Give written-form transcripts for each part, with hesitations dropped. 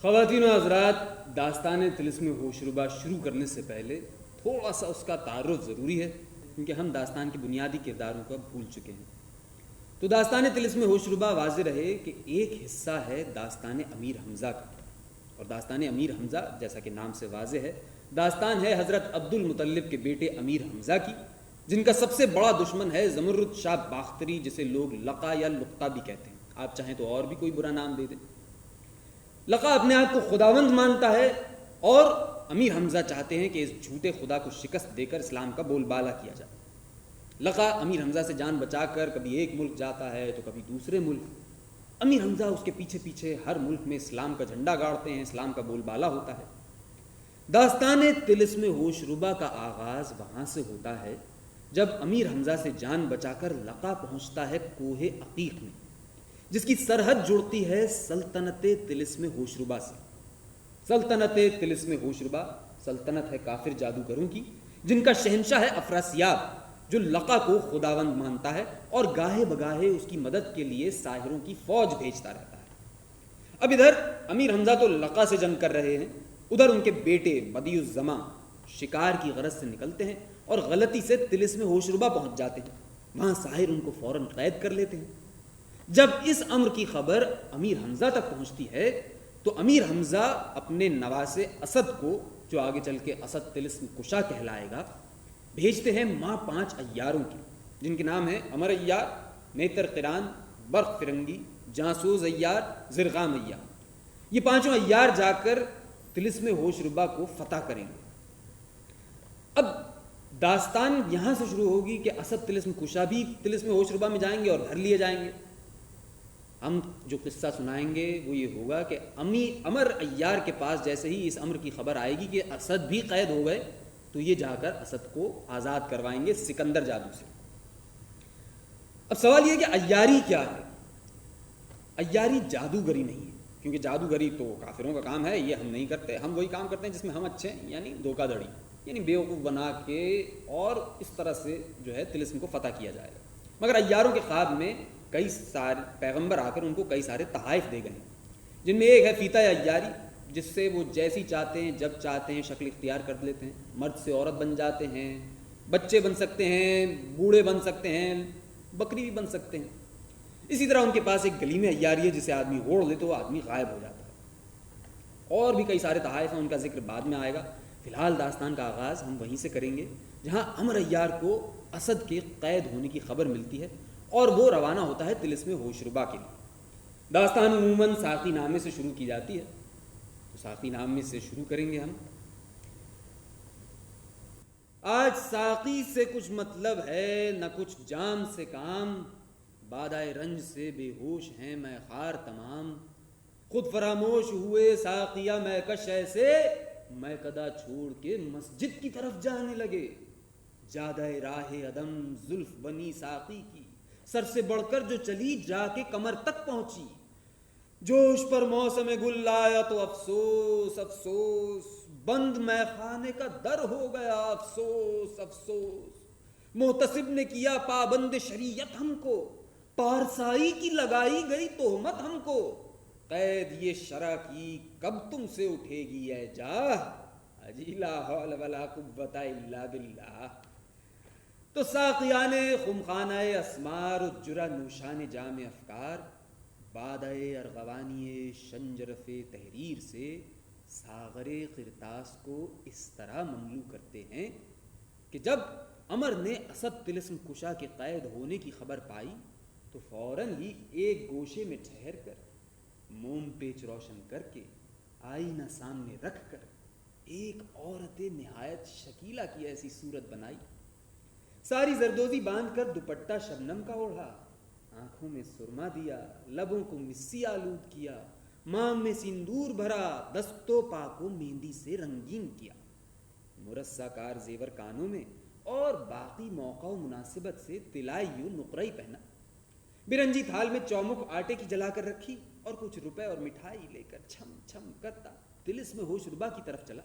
خواتین و حضرات، داستان طلسم ہوشربا شروع کرنے سے پہلے تھوڑا سا اس کا تعارف ضروری ہے، کیونکہ ہم داستان کے بنیادی کرداروں کو بھول چکے ہیں۔ تو داستان طلسم ہوشربا واضح رہے کہ ایک حصہ ہے داستان امیر حمزہ کا، اور داستان امیر حمزہ جیسا کہ نام سے واضح ہے، داستان ہے حضرت عبد المطلب کے بیٹے امیر حمزہ کی، جن کا سب سے بڑا دشمن ہے زمرد شاہ باختری، جسے لوگ لقا یا لقطہ بھی کہتے ہیں، آپ چاہیں تو اور بھی کوئی برا نام دے دیں۔ لقا اپنے آپ کو خداوند مانتا ہے، اور امیر حمزہ چاہتے ہیں کہ اس جھوٹے خدا کو شکست دے کر اسلام کا بول بالا کیا جائے۔ لقا امیر حمزہ سے جان بچا کر کبھی ایک ملک جاتا ہے تو کبھی دوسرے ملک۔ امیر حمزہ اس کے پیچھے پیچھے ہر ملک میں اسلام کا جھنڈا گاڑتے ہیں، اسلام کا بول بالا ہوتا ہے۔ داستان طلسم ہوشربا کا آغاز وہاں سے ہوتا ہے جب امیر حمزہ سے جان بچا کر لقا پہنچتا ہے کوہ عقیق میں، جس کی سرحد جڑتی ہے سلطنت طلسم ہوشربا سے۔ سلطنت طلسم ہوشربا سلطنت ہے کافر جادوگروں کی، جن کا شہنشاہ ہے افراسیاب، جو لقا کو خداوند مانتا ہے اور گاہے بگاہے اس کی مدد کے لیے ساحروں کی فوج بھیجتا رہتا ہے۔ اب ادھر امیر حمزہ تو لقا سے جنگ کر رہے ہیں، ادھر ان کے بیٹے بدیع الزماں شکار کی غرض سے نکلتے ہیں اور غلطی سے طلسم ہوشربا پہنچ جاتے ہیں۔ وہاں ساحر ان کو فوراً قید کر لیتے ہیں۔ جب اس امر کی خبر امیر حمزہ تک پہنچتی ہے تو امیر حمزہ اپنے نواسے اسد کو، جو آگے چل کے اسد طلسم کشا کہلائے گا، بھیجتے ہیں ماں 5 عیاروں کی، جن کے نام ہیں امر عیار، نیتر قران، برق فرنگی، جاسوس عیار، زرغام عیار۔ یہ 5 عیار جا کر طلسم ہوشربا کو فتح کریں گے۔ اب داستان یہاں سے شروع ہوگی کہ اسد طلسم کشا بھی طلسم ہوشربا میں جائیں گے اور گھر لیے جائیں گے۔ ہم جو قصہ سنائیں گے وہ یہ ہوگا کہ امر عیار کے پاس جیسے ہی اس امر کی خبر آئے گی کہ اسد بھی قید ہو گئے، تو یہ جا کر اسد کو آزاد کروائیں گے سکندر جادو سے۔ اب سوال یہ کہ عیاری کیا ہے؟ عیاری جادوگری نہیں ہے، کیونکہ جادوگری تو کافروں کا کام ہے، یہ ہم نہیں کرتے۔ ہم وہی کام کرتے ہیں جس میں ہم اچھے ہیں، یعنی دھوکہ دڑی، یعنی بیوقوف بنا کے اور اس طرح سے جو ہے طلسم کو فتح کیا جائے گا۔ مگر عیاروں کے خواب میں کئی سارے پیغمبر آ کر ان کو کئی سارے تحائف دے گئے ہیں، جن میں ایک ہے فیتہ عیاری، جس سے وہ جیسی چاہتے ہیں جب چاہتے ہیں شکل اختیار کر لیتے ہیں، مرد سے عورت بن جاتے ہیں، بچے بن سکتے ہیں، بوڑھے بن سکتے ہیں، بکری بھی بن سکتے ہیں۔ اسی طرح ان کے پاس ایک گلیم عیاری ہے، جسے آدمی اوڑھ لے تو وہ آدمی غائب ہو جاتا ہے۔ اور بھی کئی سارے تحائف ہیں، ان کا ذکر بعد میں آئے گا۔ فی الحال داستان کا آغاز ہم وہیں سے کریں گے جہاں امر عیار کو اسد کے قید ہونے کی خبر ملتی ہے اور وہ روانہ ہوتا ہے طلسم ہوشربا کے لیے۔ داستان عموماً ساقی نامے سے شروع کی جاتی ہے، تو ساقی نامے سے شروع کریں گے ہم۔ آج ساقی سے کچھ مطلب ہے، نہ کچھ جام سے کام، بادائے رنج سے بے ہوش ہیں میں خار تمام، خود فراموش ہوئے ساقیہ میں کش ایسے، میں قدا چھوڑ کے مسجد کی طرف جانے لگے، جادہ راہ عدم زلف بنی ساقی کی، سر سے بڑھ کر جو چلی جا کے کمر تک پہنچی، جوش پر موسم گل آیا تو افسوس افسوس، بند میں خانے کا در ہو گیا افسوس افسوس، محتسب نے کیا پابند شریعت ہم کو، پارسائی کی لگائی گئی تہمت ہم کو، قید یہ شرع کی کب تم سے اٹھے گی اے جاہ، اجی لا حول ولا قوت الا باللہ۔ تو ساقیان خمخانہ اسمار اجرا نوشان جام افکار، بادئ ارغوانی شنجرف تحریر سے ساغر قرطاس کو اس طرح مملو کرتے ہیں کہ جب امر نے اسد طلسم کشا کے قید ہونے کی خبر پائی تو فوراً ہی ایک گوشے میں ٹھہر کر، موم پیچ روشن کر کے، آئینہ سامنے رکھ کر، ایک عورت نہایت شکیلہ کی ایسی صورت بنائی، ساری زردوزی باندھ کر دوپٹہ شبنم کا اوڑھا، آنکھوں میں سرما دیا، لبوں کو مسی آلود کیا، مام میں سندور بھرا، دست و پا کو مہندی سے رنگین کیا، مرصع کار زیور کانوں میں اور باقی موقع و مناسبت سے طلائی و نقرئی پہنا، برنجی تھال میں چومک آٹے کی جلا کر رکھی اور کچھ روپے اور مٹھائی لے کر چھم چھم کرتا طلسم ہوشربا کی طرف چلا،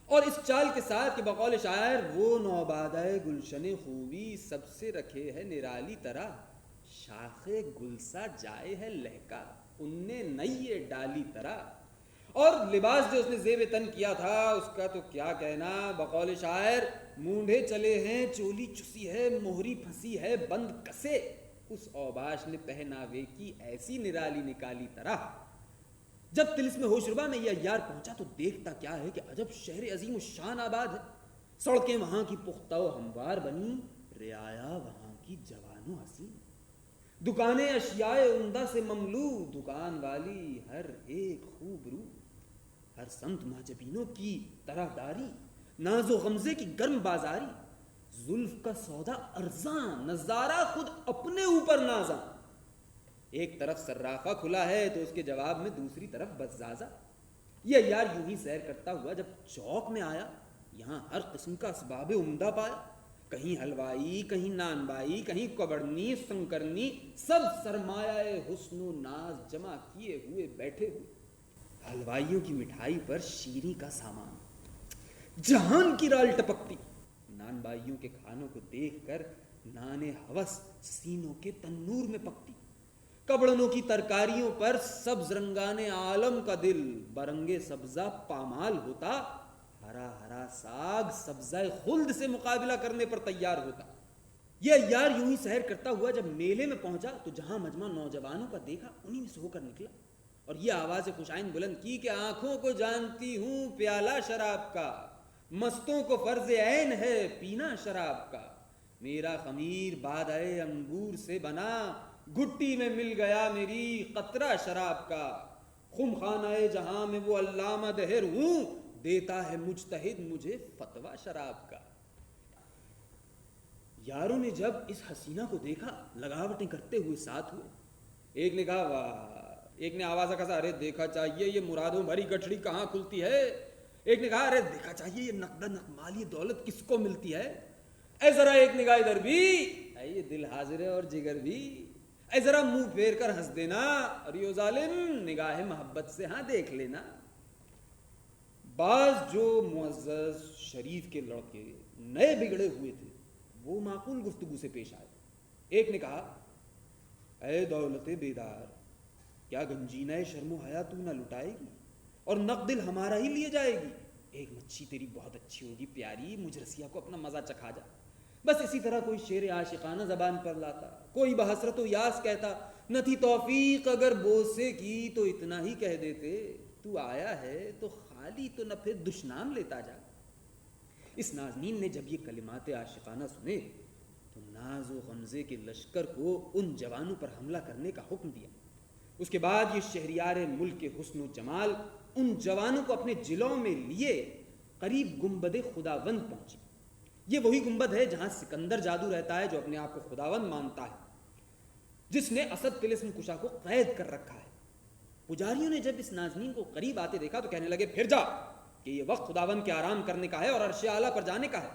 اور اس چال کے ساتھ کہ بقول شاعر وہ نوبادہ گلشن خوبی سب سے رکھے ہے نرالی طرح، شاخ گلسا جائے ہے لہکا ان نے نئی ڈالی طرح، اور لباس جو اس نے زیب تن کیا تھا اس کا تو کیا کہنا، بقول شاعر مونڈھے چلے ہیں چولی چسی ہے مہری پھنسی ہے بند کسے، اس اوباش نے پہناوے کی ایسی نرالی نکالی طرح۔ جب طلسم ہوشربا میں یہ عیار پہنچا تو دیکھتا کیا ہے کہ عجب شہر عظیم و شان آباد ہے، سڑکیں وہاں کی پختہ و ہموار بنی، رعایا وہاں کی جوان و حسین، دکانیں اشیاء عمدہ سے مملو، دکان والی ہر ایک خوب رو، ہر سمت معجبینوں کی طرح داری، ناز و غمزے کی گرم بازاری، زلف کا سودا ارزاں، نظارہ خود اپنے اوپر نازاں، ایک طرف صرافہ کھلا ہے تو اس کے جواب میں دوسری طرف بزازہ۔ یہ یار یوں ہی سیر کرتا ہوا جب چوک میں آیا، یہاں ہر قسم کا اسباب عمدہ پایا، کہیں حلوائی کہیں نان بائی کہیں کبڑنی سنکرنی، سب سرمایہ حسن و ناز جمع کیے ہوئے بیٹھے ہوئے، حلوائیوں کی مٹھائی پر شیریں کا سامان، جہان کی رال ٹپکتی، نان بائیوں کے کھانوں کو دیکھ کر نان ہوس سینوں کے تنور میں پکتی، کبڑنوں کی ترکاریوں پر سبز رنگان عالم کا دل برنگے سبزہ پامال ہوتا، ہرا ہرا ساگ سبزہ خلد سے مقابلہ کرنے پر تیار ہوتا۔ یہ یار یوں ہی سیر کرتا ہوا جب میلے میں پہنچا تو جہاں مجمع نوجوانوں کا دیکھا انہی میں سے ہو کر نکلا، اور یہ آواز خوشائند بلند کی کہ آنکھوں کو جانتی ہوں پیالہ شراب کا، مستوں کو فرض عین ہے پینا شراب کا، میرا خمیر بادہ انگور سے بنا، گھٹی میں مل گیا میری قطرہ شراب کا، خم خانہ جہاں میں وہ علامہ دہر ہوں، دیتا ہے مجتہد مجھے فتویٰ شراب کا۔ یاروں نے جب اس حسینہ کو دیکھا لگاوٹیں کرتے ہوئے ساتھ ہوئے، ایک نے کہا واہ، ایک نے آواز کسا ارے دیکھا چاہیے یہ مرادوں بھری گٹھڑی کہاں کھلتی ہے، ایک نے کہا ارے دیکھا چاہیے یہ نقدہ نقمال یہ دولت کس کو ملتی ہے، اے ذرا ایک نگاہ ادھر بھی، اے یہ دل حاضر ہے اور جگر بھی، اے ذرا منہ پھیر کر ہنس دینا، اور یہ ظالم نگاہ محبت سے ہاں دیکھ لینا۔ بعض جو معزز شریف کے لڑکے نئے بگڑے ہوئے تھے وہ معقول گفتگو سے پیش آئے، ایک نے کہا اے دولت بیدار، کیا گنجینہ شرم و حیا تو نہ لٹائے گی اور نقد دل ہمارا ہی لیے جائے گی، ایک مچھی تیری بہت اچھی ہوگی پیاری، مجھ رسیا کو اپنا مزہ چکھا جا۔ بس اسی طرح کوئی شعر عاشقانہ زبان پر لاتا، کوئی بحسرت و یاس کہتا، نہ تھی توفیق اگر بوسے کی تو اتنا ہی کہہ دیتے، تو آیا ہے تو خالی تو نہ پھر دشنام لیتا جا۔ اس نازنین نے جب یہ کلمات عاشقانہ سنے تو ناز و غمزے کے لشکر کو ان جوانوں پر حملہ کرنے کا حکم دیا۔ اس کے بعد یہ شہریار ملک کے حسن و جمال ان جوانوں کو اپنے جلوں میں لیے قریب گنبد خداوند پہنچی۔ یہ وہی گنبد ہے جہاں سکندر جادو رہتا ہے جو اپنے آپ کو خداوند مانتا ہے، جس نے اسد طلسم کشا کو قید کر رکھا ہے۔ پجاریوں نے جب اس نازنین کو قریب آتے دیکھا تو کہنے لگے پھر جا کہ یہ وقت خداوند کے آرام کرنے کا ہے اور عرش اعلیٰ پر جانے کا ہے۔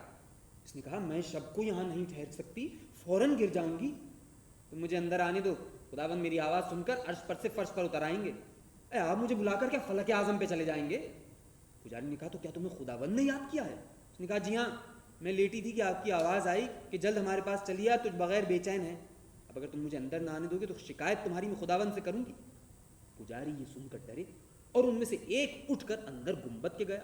اس نے کہا میں شب کو یہاں نہیں ٹھہر سکتی، فوراً گر جاؤں گی، تو مجھے اندر آنے دو، خداوند میری آواز سن کر عرش پر سے فرش پر اتر آئیں گے۔ اے آپ مجھے بلا کر کیا فلک اعظم پہ چلے جائیں گے؟ پجاری نے کہا تو کیا تمہیں خداوند نے یاد کیا ہے؟ اس نے کہا جی ہاں، میں لیٹی تھی کہ آپ کی آواز آئی کہ جلد ہمارے پاس چلی آ، تجھ بغیر بے چین ہے، اب اگر تم مجھے اندر نہ آنے دو گے تو شکایت تمہاری میں خداوند سے کروں گی۔ پجاری یہ سن کر ڈرے اور ان میں سے ایک اٹھ کر اندر گنبد کے گیا۔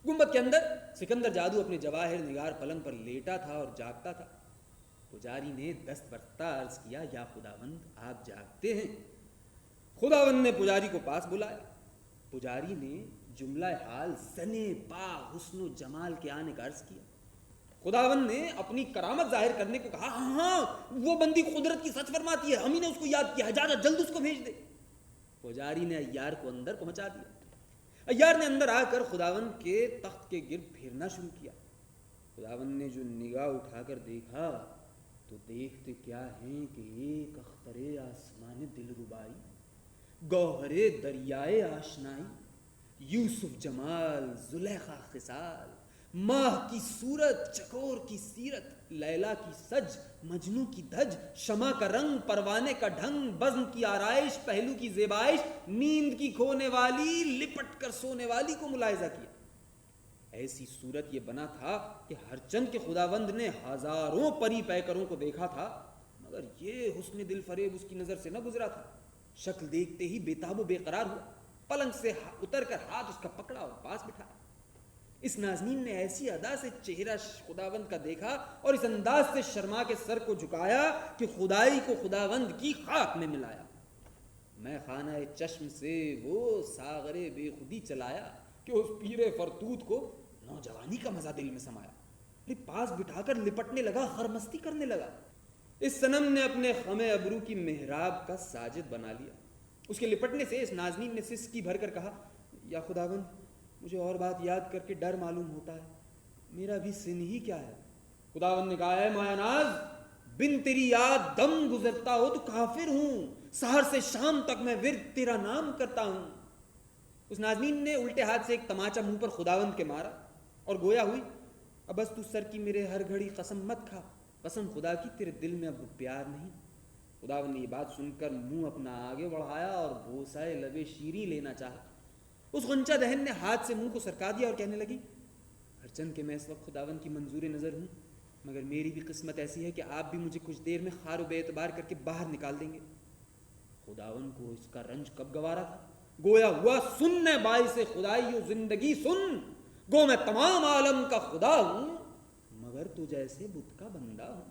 گنبد کے اندر سکندر جادو اپنے جواہر نگار پلنگ پر لیٹا تھا اور جاگتا تھا۔ پجاری نے دست برفتہ عرض کیا یا خداوند آپ جاگتے ہیں؟ خداوند نے پجاری کو پاس بلایا۔ پجاری نے جملہ حال زنے با حسن و جمال کے آنے کا عرض کیا۔ خداوند نے اپنی کرامت ظاہر کرنے کو کہا ہاں وہ بندی قدرت کی سچ فرماتی ہے، ہم ہی نے اس کو یاد کیا ہے، جا جلد اس کو بھیج دے۔ پجاری نے عیار کو اندر پہنچا دیا۔ عیار نے اندر آ کر خداوند کے تخت کے گرد پھرنا شروع کیا۔ خداوند نے جو نگاہ اٹھا کر دیکھا تو دیکھتے کیا ہیں کہ ایک اختر آسمان دل ربائی، گوہر دریائے آشنائی، یوسف جمال، زلیخا خصال، ماہ کی صورت، چکور کی سیرت، لیلا کی سج، مجنوں کی دھج، شمع کا رنگ، پروانے کا ڈھنگ، بزم کی آرائش، پہلو کی زیبائش، نیند کی کھونے والی، لپٹ کر سونے والی کو ملاحظہ کیا۔ ایسی صورت یہ بنا تھا کہ ہر چند کے خداوند نے ہزاروں پری پیکروں کو دیکھا تھا مگر یہ حسن دل فریب اس کی نظر سے نہ گزرا تھا۔ شکل دیکھتے ہی بے تاب و بے قرار ہوا۔ پلنگ سے اتر کر ہاتھ اس کا پکڑا اور پاس بٹھایا۔ اس نازنین نے ایسی ادا سے چہرہ خداوند کا دیکھا اور اس انداز سے شرما کے سر کو جھکایا کہ خدائی کو خداوند کی خاک میں ملایا۔ میں خانہ چشم سے وہ ساغر بے خودی چلایا کہ اس پیر فرتوت کو نوجوانی کا مزہ دل میں سمایا۔ پاس بٹھا کر لپٹنے لگا، خرمستی کرنے لگا۔ اس صنم نے اپنے خم ابرو کی محراب کا ساجد بنا لیا۔ اس کے لپٹنے سے اس نازنین نے سسکی بھر کر کہا، یا خداوند مجھے اور بات یاد کر کے ڈر معلوم ہوتا ہے، میرا بھی سن ہی کیا ہے؟ خداوند نے کہا، اے مایا ناز، بن تیری یاد دم گزرتا ہو تو کافر ہوں، سحر سے شام تک میں ورد تیرا نام کرتا ہوں۔ اس نازنین نے الٹے ہاتھ سے ایک تماچا منہ پر خداوند کے مارا اور گویا ہوئی، اب بس تو سر کی میرے ہر گھڑی قسم مت کھا، قسم خدا کی تیرے دل میں اب پیار نہیں۔ خداوند نے یہ بات سن کر منہ اپنا آگے بڑھایا اور بوسائے لبے شیریں لینا چاہا۔ اس غنچہ دہن نے ہاتھ سے منہ کو سرکا دیا اور کہنے لگی، ہرچند کہ میں اس وقت خداوند کی منظور نظر ہوں، مگر میری بھی قسمت ایسی ہے کہ آپ بھی مجھے کچھ دیر میں خار و بے اعتبار کر کے باہر نکال دیں گے۔ خداوند کو اس کا رنج کب گوارا تھا، گویا ہوا، سننے باعث خدائی و زندگی سن، گو میں تمام عالم کا خدا ہوں مگر تو جیسے بت کا بندہ ہوں۔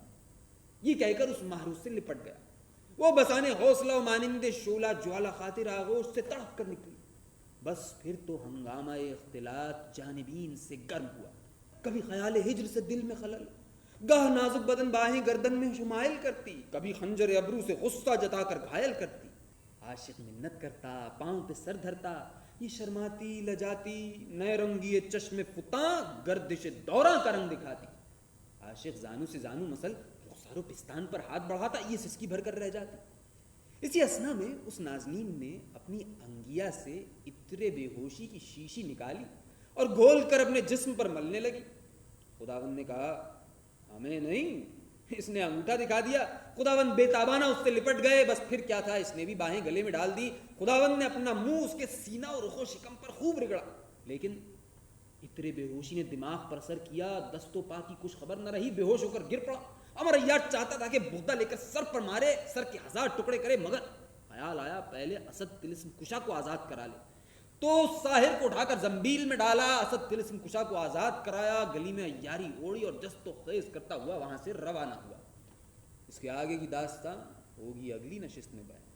یہ کہہ کر اس محروس سے لپٹ گیا۔ وہ بسانے حوصلہ و مانند شعلہ جوالا خاطر آغوش سے تڑپ کر نکلی۔ بس پھر تو ہنگامہ اختلاط جانبین سے گرم ہوا، کبھی خیال ہجر سے دل میں خلل، گاہ نازک بدن باہیں گردن میں شمائل کرتی، کبھی خنجر ابرو سے غصہ جتا کر گھائل کرتی۔ عاشق منت کرتا، پاؤں پہ سر دھرتا، یہ شرماتی لجاتی، نئے رنگی چشم فتاں گردش دوراں کا رنگ دکھاتی۔ عاشق زانو سے زانو مسل رخسار و پستان پر ہاتھ بڑھاتا، یہ سسکی بھر کر رہ جاتی۔ اسی اثنا میں اس نازنین نے اپنی انگیا سے عطر بے ہوشی کی شیشی نکالی اور گھول کر اپنے جسم پر ملنے لگی۔ خداوند نے کہا، ہمیں نہیں، اس نے انگوٹھا دکھا دیا۔ خداوند بے تابانہ اس سے لپٹ گئے، بس پھر کیا تھا، اس نے بھی باہیں گلے میں ڈال دی۔ خداوند نے اپنا منہ اس کے سینہ اور رخ و شکم پر خوب رگڑا، لیکن عطر بے ہوشی نے دماغ پر اثر کیا، دست و پا کی کچھ خبر نہ رہی، بے ہوش ہو کر گر پڑا۔ امر ایار چاہتا تھا کہ بغدہ لے کر سر پر مارے، سر کے 1000 ٹکڑے کرے، مگر خیال آیا پہلے اسد طلسم کشا کو آزاد کرا لے، تو ساحر کو اٹھا کر زنبیل میں ڈالا، اسد طلسم کشا کو آزاد کرایا، گلی میں عیاری اوڑی اور جست و خیز کرتا ہوا وہاں سے روانہ ہوا۔ اس کے آگے کی داستان ہوگی اگلی نشست میں بیان۔